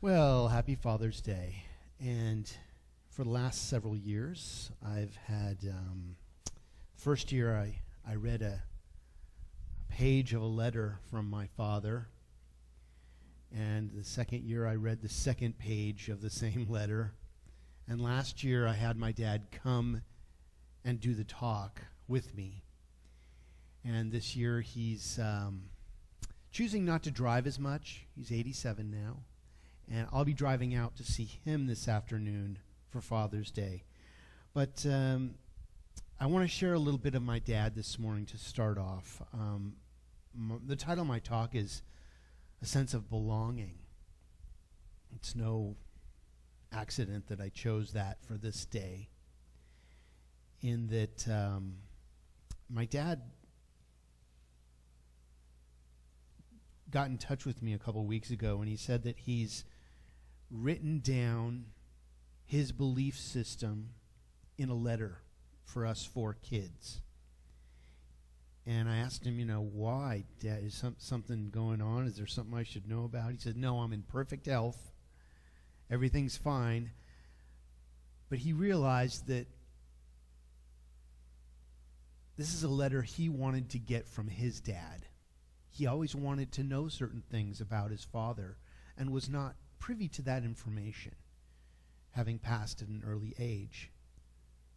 Well, happy Father's Day. And for the last several years, I've had, first year I read a page of a letter from my father. And the second year I read the second page of the same letter. And last year I had my dad come and do the talk with me. And this year he's choosing not to drive as much. He's 87 now. And I'll be driving out to see him this afternoon for Father's Day. But I want to share a little bit of my dad this morning to start off. The title of my talk is A Sense of Belonging. It's no accident that I chose that for this day, in that my dad got in touch with me a couple weeks ago, and he said that he's written down his belief system in a letter for us 4 kids. And I asked him, why, Dad? Is something going on? Is there something I should know about? He said, no, I'm in perfect health. Everything's fine. But he realized that this is a letter he wanted to get from his dad. He always wanted to know certain things about his father and was not privy to that information, having passed at an early age.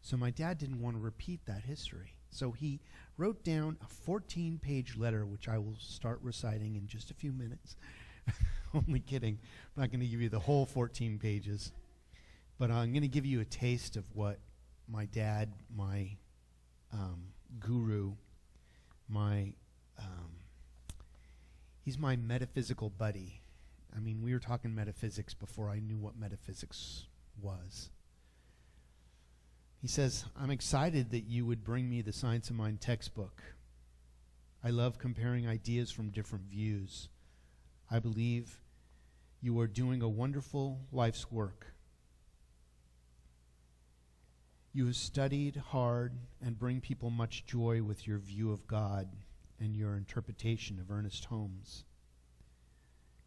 So my dad didn't want to repeat that history. So he wrote down a 14-page letter, which I will start reciting in just a few minutes. Only kidding. I'm not going to give you the whole 14 pages. But I'm going to give you a taste of what my dad, my guru, he's my metaphysical buddy. I mean, we were talking metaphysics before I knew what metaphysics was. He says, I'm excited that you would bring me the Science of Mind textbook. I love comparing ideas from different views. I believe you are doing a wonderful life's work. You have studied hard and bring people much joy with your view of God and your interpretation of Ernest Holmes.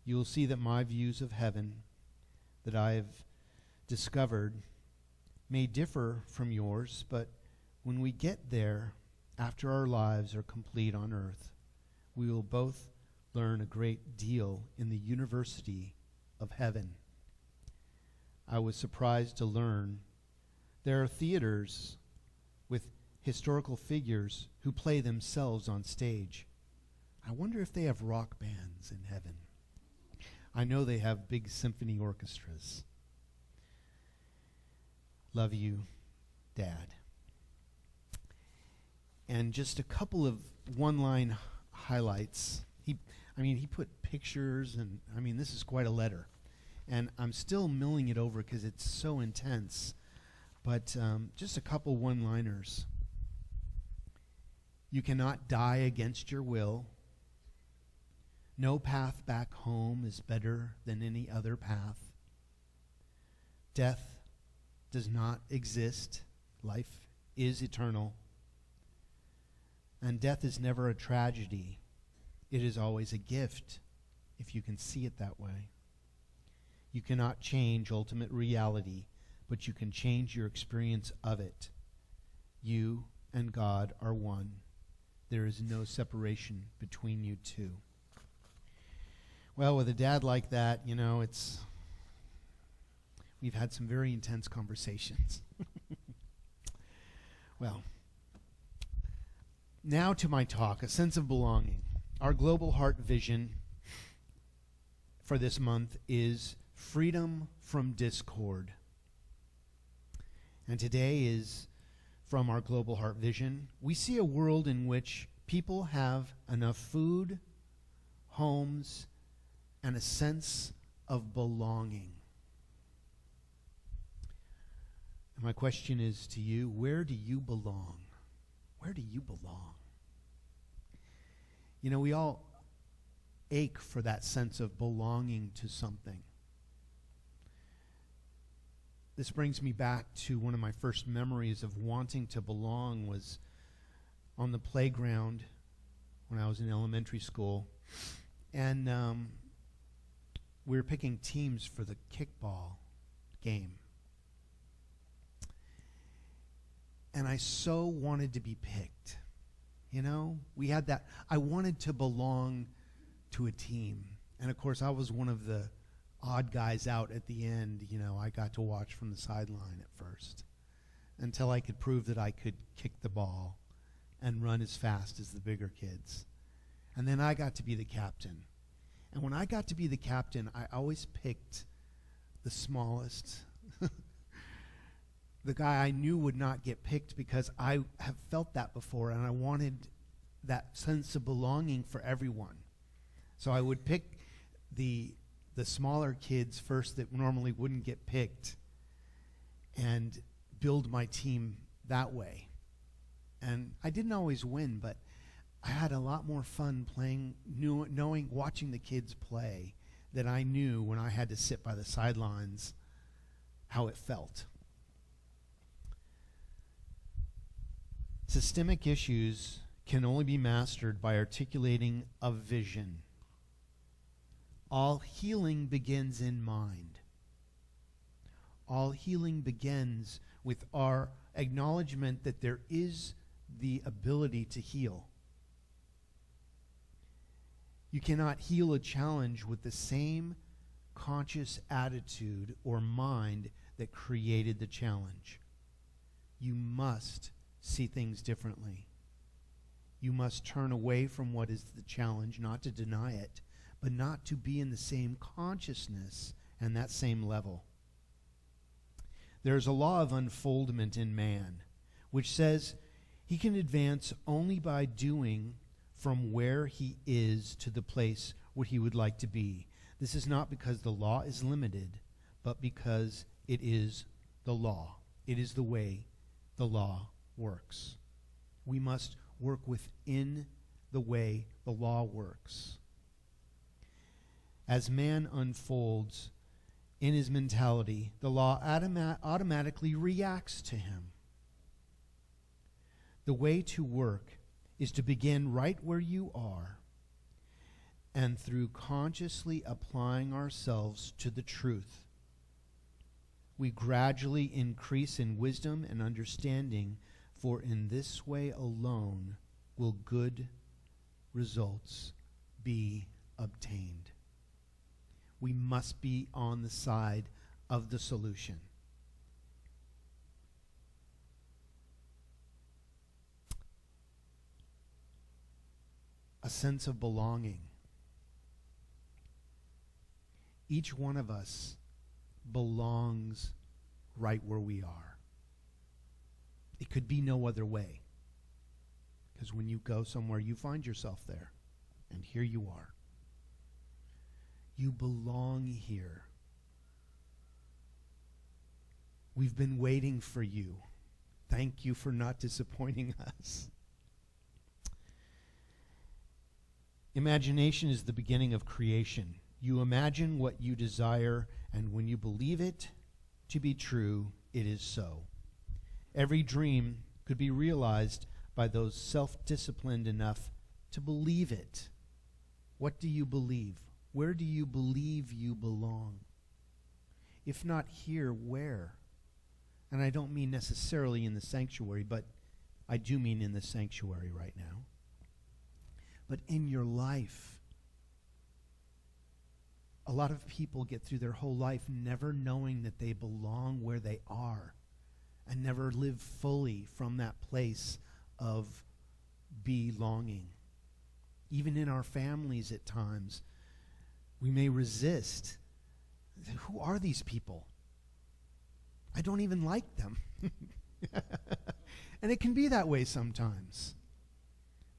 You will see that my views of heaven that I have discovered may differ from yours, but when we get there, after our lives are complete on earth, we will both learn a great deal in the University of Heaven. I was surprised to learn there are theaters with historical figures who play themselves on stage. I wonder if they have rock bands in heaven. I know they have big symphony orchestras. Love you, Dad. And just a couple of one-line highlights. He put pictures, and this is quite a letter. And I'm still milling it over because it's so intense. But just a couple one-liners. You cannot die against your will. No path back home is better than any other path. Death does not exist. Life is eternal. And death is never a tragedy. It is always a gift, if you can see it that way. You cannot change ultimate reality, but you can change your experience of it. You and God are one. There is no separation between you two. Well, with a dad like that, we've had some very intense conversations. Well, now to my talk, A Sense of Belonging. Our Global Heart vision for this month is freedom from discord. And today is from our Global Heart vision. We see a world in which people have enough food, homes, and a sense of belonging. And my question is to you, where do you belong? Where do you belong? We all ache for that sense of belonging to something. This brings me back to one of my first memories of wanting to belong was on the playground when I was in elementary school. And we were picking teams for the kickball game. And I so wanted to be picked. You know, we had that. I wanted to belong to a team. And of course, I was one of the odd guys out at the end. You know, I got to watch from the sideline at first until I could prove that I could kick the ball and run as fast as the bigger kids. And then I got to be the captain. And when I got to be the captain, I always picked the smallest. The guy I knew would not get picked because I have felt that before, and I wanted that sense of belonging for everyone. So I would pick the smaller kids first that normally wouldn't get picked and build my team that way. And I didn't always win, but I had a lot more fun playing, watching the kids play than I knew when I had to sit by the sidelines how it felt. Systemic issues can only be mastered by articulating a vision. All healing begins in mind. All healing begins with our acknowledgement that there is the ability to heal. You cannot heal a challenge with the same conscious attitude or mind that created the challenge. You must see things differently. You must turn away from what is the challenge, not to deny it, but not to be in the same consciousness and that same level. There is a law of unfoldment in man, which says he can advance only by doing from where he is to the place where he would like to be. This is not because the law is limited, but because it is the law. It is the way the law works. We must work within the way the law works. As man unfolds in his mentality, the law automatically reacts to him. The way to work is to begin right where you are, and through consciously applying ourselves to the truth, we gradually increase in wisdom and understanding, for in this way alone will good results be obtained. We must be on the side of the solution. A sense of belonging. Each one of us belongs right where we are. It could be no other way. Because when you go somewhere, you find yourself there. And here you are. You belong here. We've been waiting for you. Thank you for not disappointing us. Imagination is the beginning of creation. You imagine what you desire, and when you believe it to be true, it is so. Every dream could be realized by those self-disciplined enough to believe it. What do you believe? Where do you believe you belong? If not here, where? And I don't mean necessarily in the sanctuary, but I do mean in the sanctuary right now. But in your life, a lot of people get through their whole life never knowing that they belong where they are and never live fully from that place of belonging. Even in our families at times, we may resist. Who are these people? I don't even like them. And it can be that way sometimes.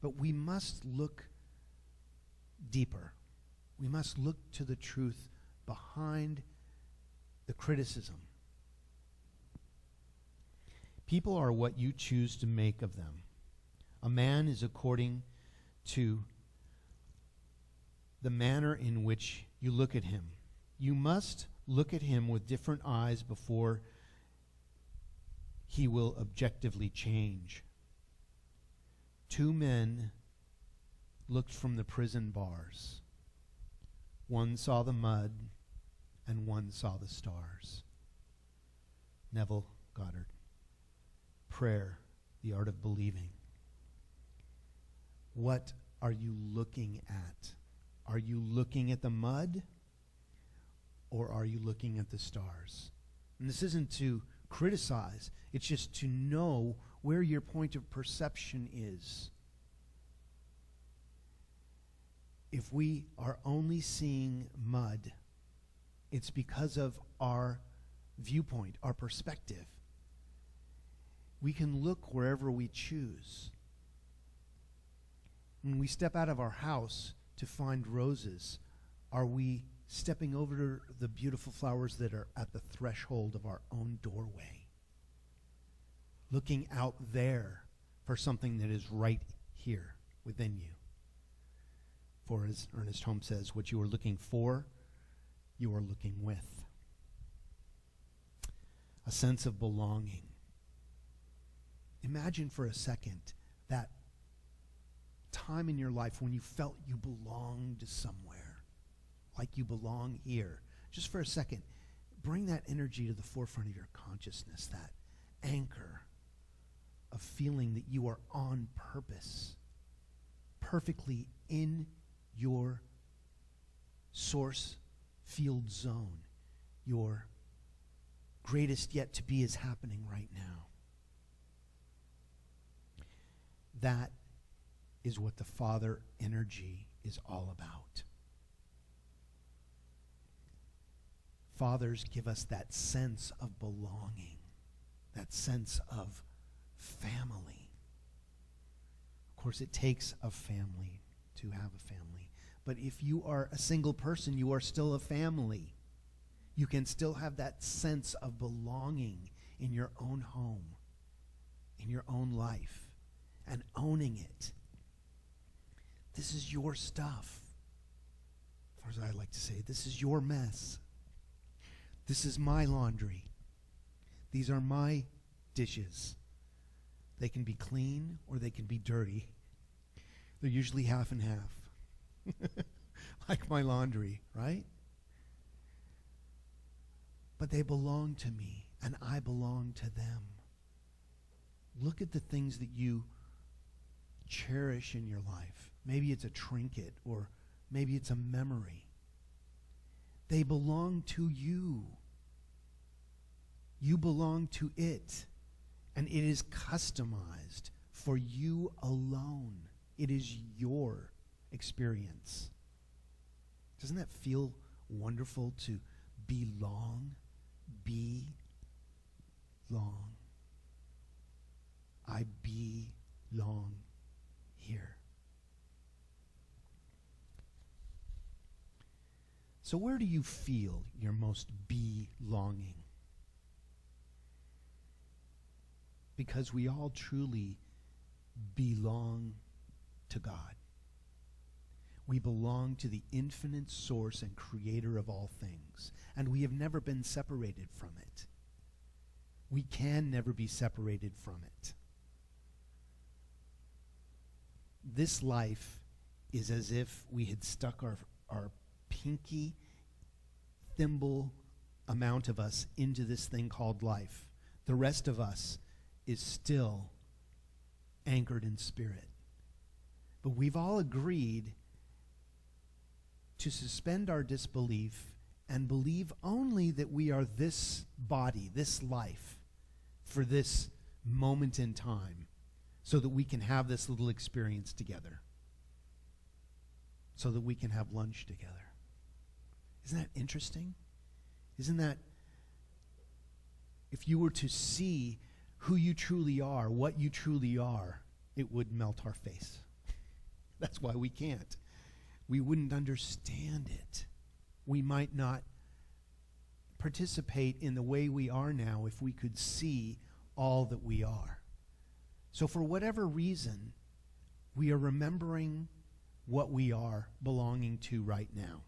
But we must look deeper. We must look to the truth behind the criticism. People are what you choose to make of them. A man is according to the manner in which you look at him. You must look at him with different eyes before he will objectively change. Two men looked from the prison bars. One saw the mud, and one saw the stars. Neville Goddard. Prayer, the art of believing. What are you looking at? Are you looking at the mud, or are you looking at the stars? And this isn't to criticize. It's just to know where your point of perception is. If we are only seeing mud, it's because of our viewpoint, our perspective. We can look wherever we choose. When we step out of our house to find roses, are we stepping over the beautiful flowers that are at the threshold of our own doorway? Looking out there for something that is right here within you. For as Ernest Holmes says, what you are looking for, you are looking with. A sense of belonging. Imagine for a second that time in your life when you felt you belonged somewhere, like you belong here. Just for a second, bring that energy to the forefront of your consciousness, that anchor of feeling that you are on purpose, perfectly in your source field zone. Your greatest yet to be is happening right now. That is what the Father energy is all about. Fathers give us that sense of belonging, that sense of family. Of course, it takes a family to have a family. But if you are a single person, you are still a family. You can still have that sense of belonging in your own home, in your own life, and owning it. This is your stuff. Or as I like to say, this is your mess. This is my laundry. These are my dishes. They can be clean or they can be dirty. They're usually half and half. Like my laundry, right? But they belong to me, and I belong to them. Look at the things that you cherish in your life. Maybe it's a trinket, or maybe it's a memory. They belong to you. You belong to it. And it is customized for you alone. It is your experience. Doesn't that feel wonderful to belong? Belong. I belong here. So where do you feel your most belonging? Because we all truly belong to God. We belong to the infinite source and creator of all things, and we have never been separated from it. We can never be separated from it. This life is as if we had stuck our pinky thimble amount of us into this thing called life. The rest of us is still anchored in spirit. But we've all agreed to suspend our disbelief and believe only that we are this body, this life, for this moment in time, so that we can have this little experience together, so that we can have lunch together. Isn't that interesting? Isn't that, if you were to see who you truly are, what you truly are, it would melt our face. That's why we can't. We wouldn't understand it. We might not participate in the way we are now if we could see all that we are. So for whatever reason, we are remembering what we are belonging to right now.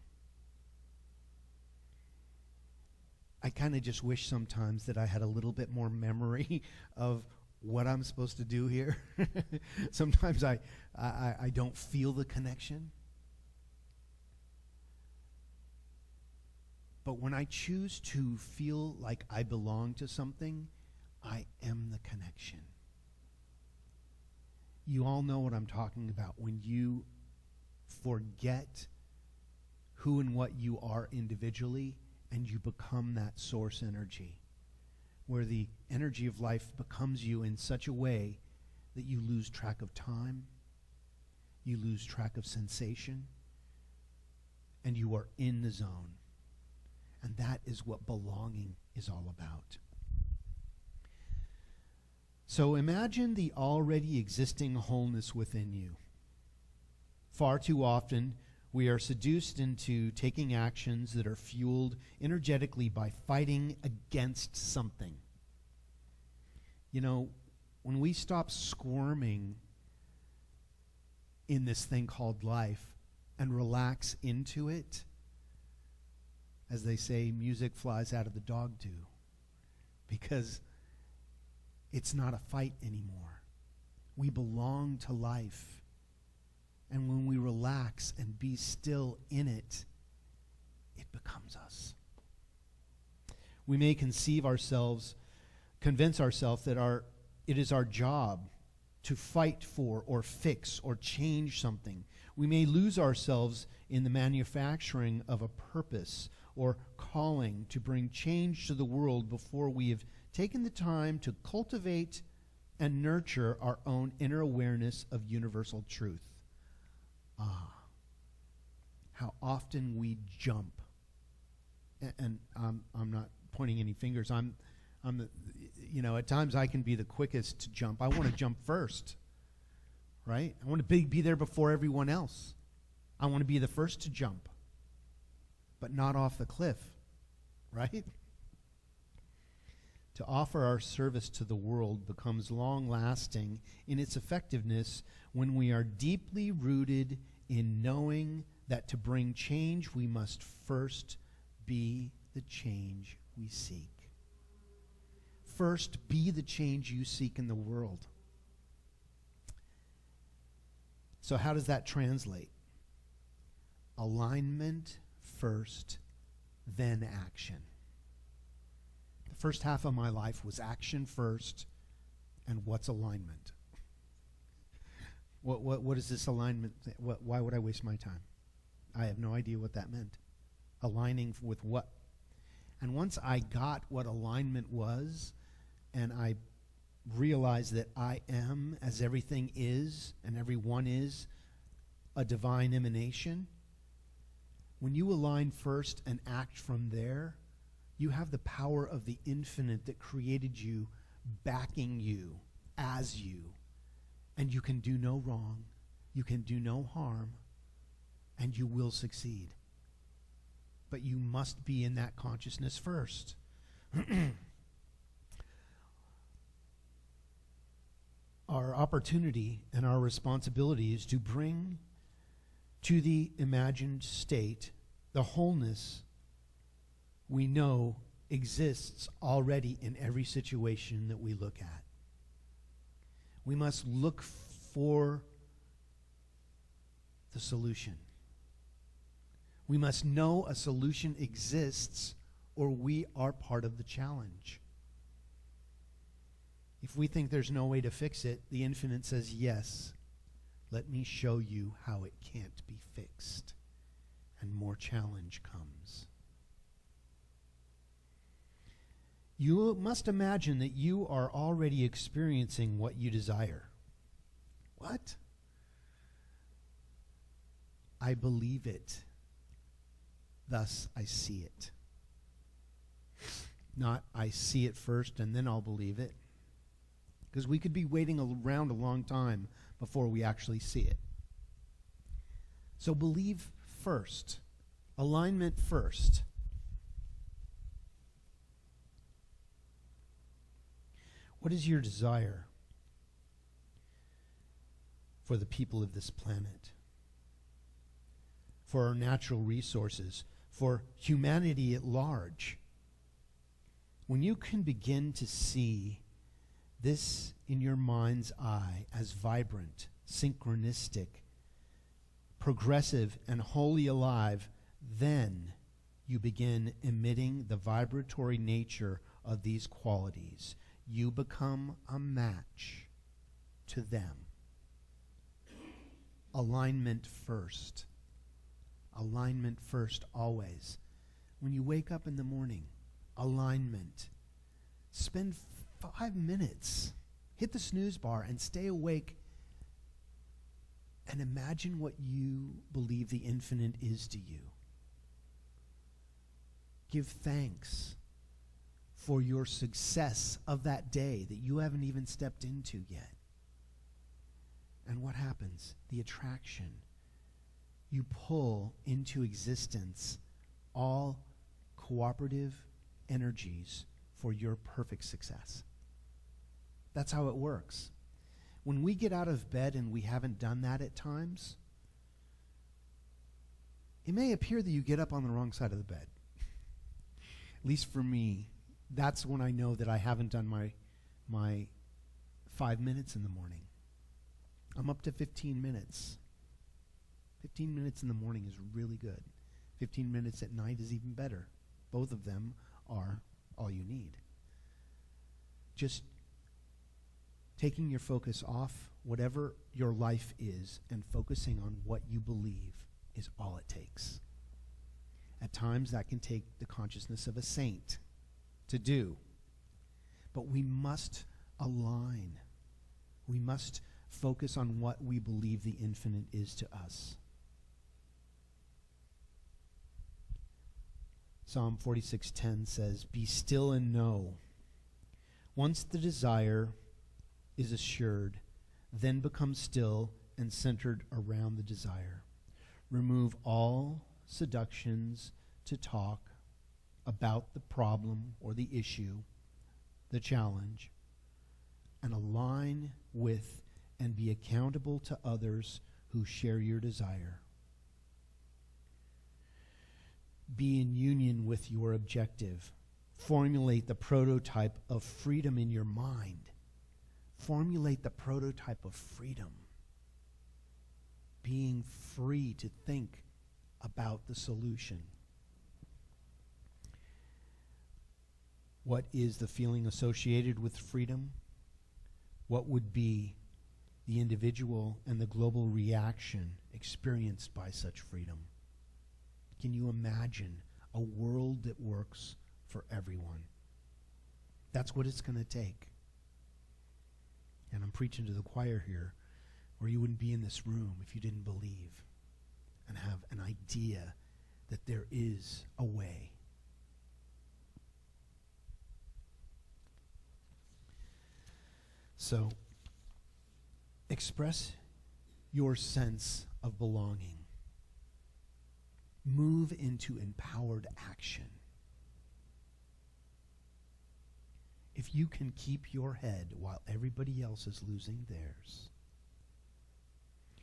I kind of just wish sometimes that I had a little bit more memory of what I'm supposed to do here. Sometimes I don't feel the connection. But when I choose to feel like I belong to something, I am the connection. You all know what I'm talking about. When you forget who and what you are individually, and you become that source energy, where the energy of life becomes you in such a way that you lose track of time, you lose track of sensation, and you are in the zone. And that is what belonging is all about. So imagine the already existing wholeness within you. Far too often, we are seduced into taking actions that are fueled energetically by fighting against something. You know, when we stop squirming in this thing called life and relax into it, as they say, music flies out of the dog do, because it's not a fight anymore. We belong to life. And when we relax and be still in it, it becomes us. We may convince ourselves that it is our job to fight for or fix or change something. We may lose ourselves in the manufacturing of a purpose or calling to bring change to the world before we have taken the time to cultivate and nurture our own inner awareness of universal truth. How often we jump. And I'm not pointing any fingers. At times I can be the quickest to jump. I want to jump first, right? I want to be there before everyone else. I want to be the first to jump, but not off the cliff, right? To offer our service to the world becomes long-lasting in its effectiveness when we are deeply rooted in knowing that to bring change, we must first be the change we seek. First, be the change you seek in the world. So how does that translate? Alignment first, then action. The first half of my life was action first, and what's alignment? What is this alignment? Why would I waste my time? I have no idea what that meant. Aligning with what? And once I got what alignment was, and I realized that I am, as everything is, and everyone is, a divine emanation, when you align first and act from there, you have the power of the infinite that created you, backing you as you. And you can do no wrong, you can do no harm, and you will succeed. But you must be in that consciousness first. Our opportunity and our responsibility is to bring to the imagined state the wholeness we know exists already in every situation that we look at. We must look for the solution. We must know a solution exists, or we are part of the challenge. If we think there's no way to fix it, the infinite says, yes, let me show you how it can't be fixed. And more challenge comes. You must imagine that you are already experiencing what you desire. What? I believe it. Thus I see it. Not I see it first and then I'll believe it. Because we could be waiting around a long time before we actually see it. So believe first. Alignment first. What is your desire for the people of this planet? For our natural resources? For humanity at large? When you can begin to see this in your mind's eye as vibrant, synchronistic, progressive, and wholly alive, then you begin emitting the vibratory nature of these qualities. You become a match to them. Alignment first. Alignment first always. When you wake up in the morning, alignment. Spend 5 minutes. Hit the snooze bar and stay awake and imagine what you believe the infinite is to you. Give thanks for your success of that day that you haven't even stepped into yet. And what happens? The attraction. You pull into existence all cooperative energies for your perfect success. That's how it works. When we get out of bed and we haven't done that at times, it may appear that you get up on the wrong side of the bed. At least for me, that's when I know that I haven't done my 5 minutes in the morning. I'm up to 15 minutes. 15 minutes in the morning is really good. 15 minutes at night is even better. Both of them are all you need. Just taking your focus off whatever your life is and focusing on what you believe is all it takes. At times that can take the consciousness of a saint to do. But we must align. We must focus on what we believe the infinite is to us. Psalm 46:10 says, "Be still and know. Once the desire is assured, then become still and centered around the desire. Remove all seductions to talk about the problem or the issue, the challenge, and align with and be accountable to others who share your desire. Be in union with your objective. Formulate the prototype of freedom in your mind. Formulate the prototype of freedom. Being free to think about the solution. What is the feeling associated with freedom? What would be the individual and the global reaction experienced by such freedom? Can you imagine a world that works for everyone? That's what it's going to take. And I'm preaching to the choir here, or you wouldn't be in this room if you didn't believe and have an idea that there is a way. So, express your sense of belonging. Move into empowered action. If you can keep your head while everybody else is losing theirs,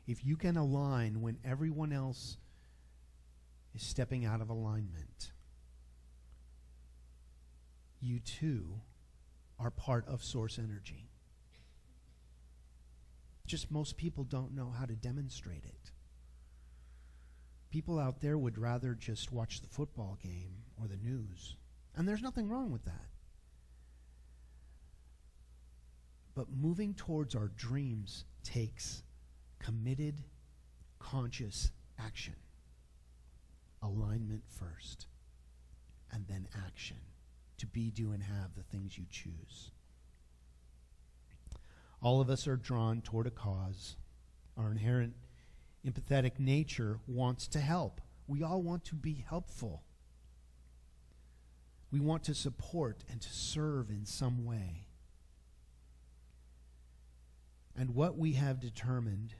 if you can align when everyone else is stepping out of alignment, you too are part of source energy. Just most people don't know how to demonstrate it. People out there would rather just watch the football game or the news. And there's nothing wrong with that. But moving towards our dreams takes committed, conscious action. Alignment first, and then action. To be, do, and have the things you choose. All of us are drawn toward a cause. Our inherent empathetic nature wants to help. We all want to be helpful. We want to support and to serve in some way. And what we have determined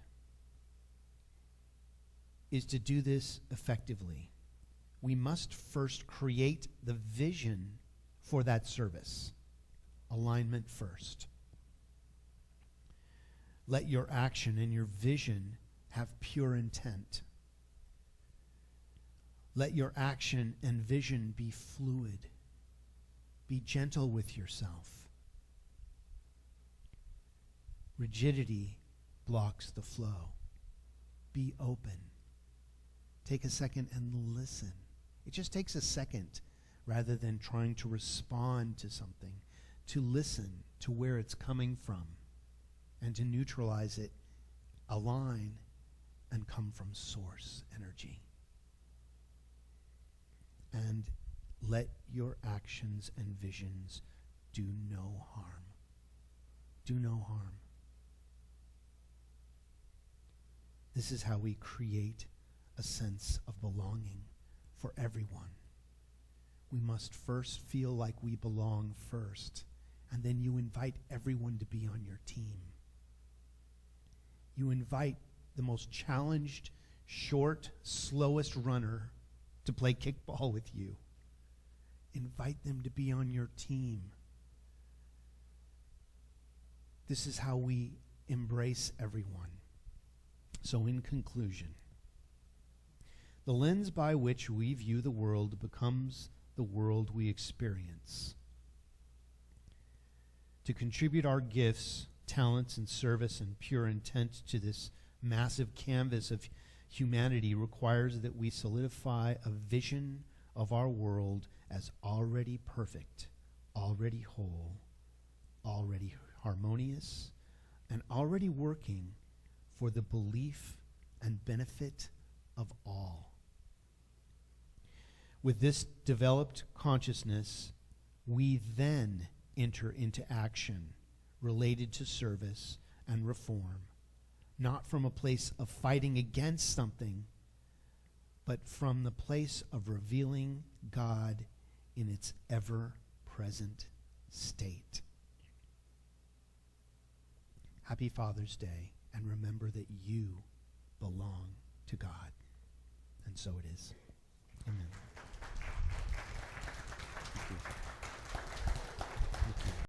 is to do this effectively. We must first create the vision for that service. Alignment first. Let your action and your vision have pure intent. Let your action and vision be fluid. Be gentle with yourself. Rigidity blocks the flow. Be open. Take a second and listen. It just takes a second rather than trying to respond to something, to listen to where it's coming from and to neutralize it, align, and come from source energy. And let your actions and visions do no harm. Do no harm. This is how we create a sense of belonging for everyone. We must first feel like we belong first, and then you invite everyone to be on your team. You invite the most challenged, short, slowest runner to play kickball with you. Invite them to be on your team. This is how we embrace everyone. So in conclusion, the lens by which we view the world becomes the world we experience. To contribute our gifts, talents, and service and pure intent to this massive canvas of humanity requires that we solidify a vision of our world as already perfect, already whole, already harmonious, and already working for the belief and benefit of all. With this developed consciousness, we then enter into action related to service and reform, not from a place of fighting against something, but from the place of revealing God in its ever-present state. Happy Father's Day, and remember that you belong to God. And so it is. Amen.